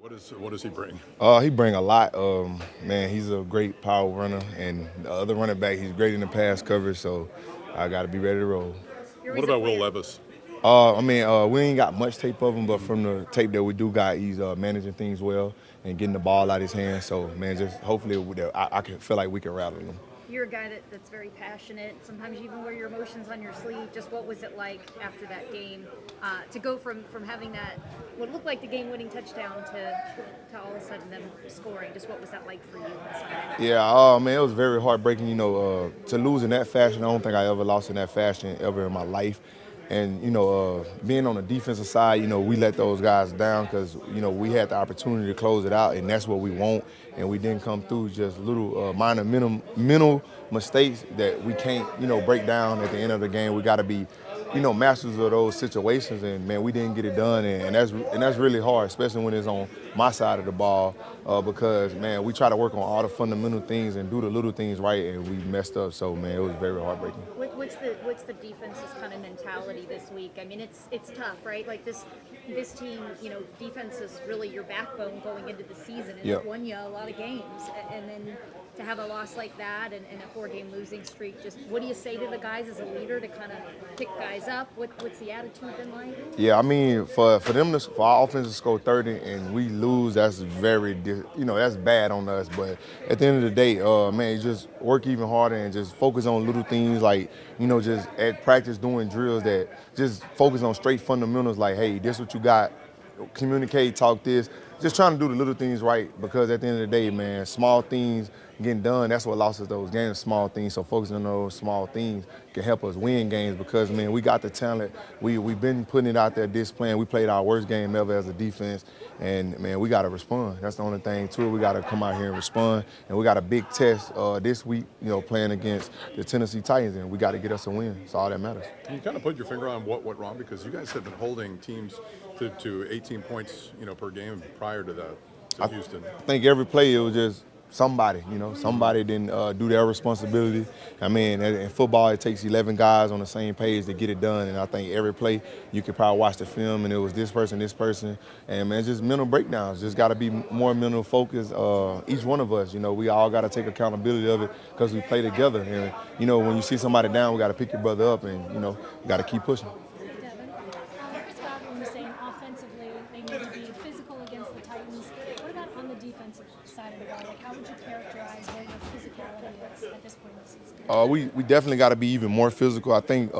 What does he bring? He bring a lot. Man, he's a great power runner, and the other running back, he's great in the pass coverage. So I got to be ready to roll. What about Will Levis? We ain't got much tape of him, but from the tape that we do got, he's managing things well and getting the ball out of his hands. So man, just hopefully I can feel like we can rattle him. You're a guy that's very passionate. Sometimes you even wear your emotions on your sleeve. Just what was it like after that game to go from having that what looked like the game-winning touchdown to all of a sudden them scoring? Just what was that like for you inside? Yeah, man, it was very heartbreaking. To lose in that fashion, I don't think I ever lost in that fashion ever in my life. And being on the defensive side, we let those guys down because we had the opportunity to close it out, and that's what we want. And we didn't come through just little minor mental mistakes that we can't break down at the end of the game. We got to be masters of those situations, and man, we didn't get it done, and that's really hard, especially when it's on my side of the ball, because man, we try to work on all the fundamental things and do the little things right, and we messed up. So man, it was very heartbreaking. What's the defense's kind of mentality this week? I mean, it's tough, right? Like this team, defense is really your backbone going into the season, and Yep. it's won you a lot of games, and then to have a loss like that and a 4-game losing streak, just what do you say to the guys as a leader to kind of pick guys up? What's the attitude been like? Yeah, I mean, for our offense to score 30 and we lose, that's that's bad on us. But at the end of the day, man, you just work even harder and just focus on little things like, just at practice doing drills that just focus on straight fundamentals like, hey, this what you got, communicate, talk this. Just trying to do the little things right because at the end of the day, man, small things getting done, that's what lost us those games, small things. So focusing on those small things can help us win games because, man, we got the talent. We've been putting it out there displaying. We played our worst game ever as a defense, and, man, we got to respond. That's the only thing to it. We got to come out here and respond, and we got a big test this week, playing against the Tennessee Titans, and we got to get us a win. That's all that matters. Can you kind of put your finger on what went wrong? Because you guys have been holding teams to 18 points, per game prior to that, to Houston. I think every play it was just somebody didn't do their responsibility. I mean, in football, it takes 11 guys on the same page to get it done, and I think every play you could probably watch the film, and it was this person, and man, just mental breakdowns. Just got to be more mental focused. Each one of us, we all got to take accountability of it because we play together. And when you see somebody down, we got to pick your brother up, and we got to keep pushing. Devin, Chris Godwin was saying offensively they need to be physical against the Titans. What about on the defensive side of the ball? Like, how would you characterize where your physicality is at this point in the season? We definitely got to be even more physical. I think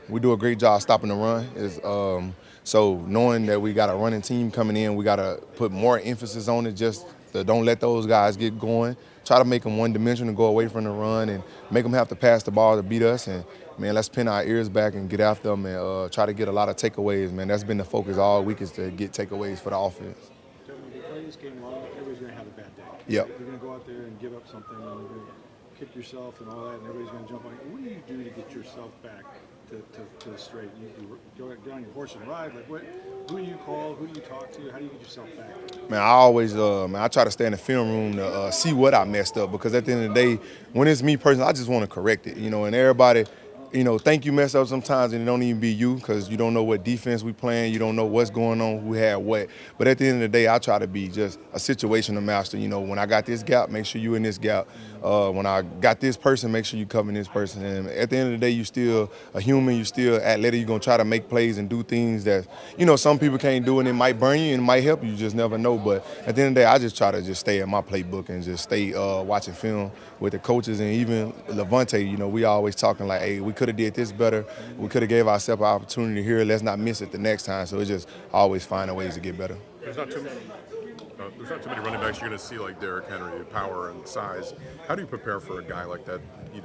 we do a great job stopping the run. So knowing that we got a running team coming in, we got to put more emphasis on it. Just to don't let those guys get going. Try to make them one-dimensional, go away from the run, and make them have to pass the ball to beat us. And man, let's pin our ears back and get after them and try to get a lot of takeaways. Man, that's been the focus all week is to get takeaways for the offense. Devin, if you play this game long, everybody's going to have a bad day. Yep. You're going to go out there and give up something, and you're going to kick yourself and all that, and everybody's going to jump on you. What do you do to get yourself back to the straight? You go get on your horse and ride? Like, who do you call? Who do you talk to? How do you get yourself back? Man, I always, I try to stay in the film room to see what I messed up because at the end of the day, when it's me personally, I just want to correct it, and everybody, think you mess up sometimes and it don't even be you because you don't know what defense we playing, you don't know what's going on, who had what. But at the end of the day, I try to be just a situational master. When I got this gap, make sure you in this gap. When I got this person, make sure you covering this person. And at the end of the day, you still a human, you still athletic, you're going to try to make plays and do things that, some people can't do and it might burn you and it might help you, you just never know. But at the end of the day, I just try to just stay in my playbook and just stay watching film with the coaches and even Levante, we always talking like, hey, we could have did this better. We could have gave ourselves an opportunity here. Let's not miss it the next time. So it's just always finding ways to get better. There's not too many running backs you're going to see like Derrick Henry, power and size. How do you prepare for a guy like that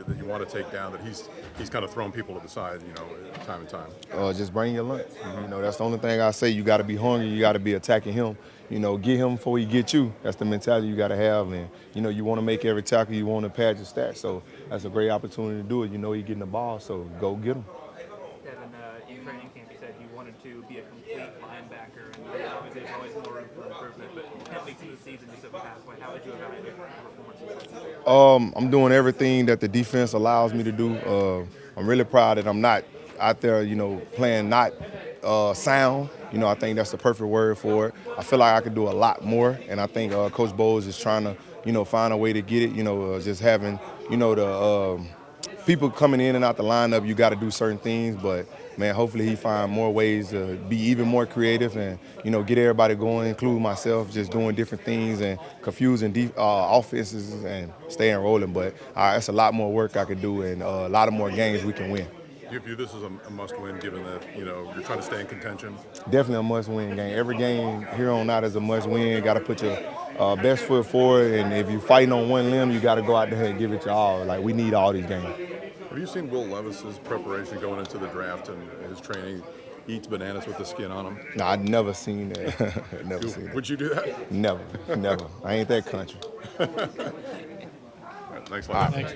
that you want to take down, that he's kind of throwing people to the side, time and time? Just bring your lunch. That's the only thing I say. You got to be hungry. You got to be attacking him. Get him before he get you. That's the mentality you got to have. And, you want to make every tackle. You want to pad your stats. So that's a great opportunity to do it. He's getting the ball, so go get him. Devin, in training camp, you said you wanted to be a complete linebacker, and obviously there's always more room for improvement. But 10 weeks into the season, you said we're halfway. How would you evaluate your performance? I'm doing everything that the defense allows me to do. I'm really proud that I'm not out there, playing not sound. I think that's the perfect word for it. I feel like I could do a lot more, and I think Coach Bowles is trying to, find a way to get it. Just having, the people coming in and out the lineup, you got to do certain things, but man, hopefully he find more ways to be even more creative and, get everybody going, including myself, just doing different things and confusing offenses and staying rolling. But it's a lot more work I could do and a lot of more games we can win. Do you view this as a must-win, given that you're trying to stay in contention? Definitely a must-win game. Every game here on out is a must-win. Got to put your best foot forward, and if you're fighting on one limb, you got to go out there and give it your all. Like, we need all these games. Have you seen Will Levis's preparation going into the draft and his training? He eats bananas with the skin on them. No, I've never seen that. Never seen that. Would you do that? Never. I ain't that country. All right, thanks a lot. Thanks.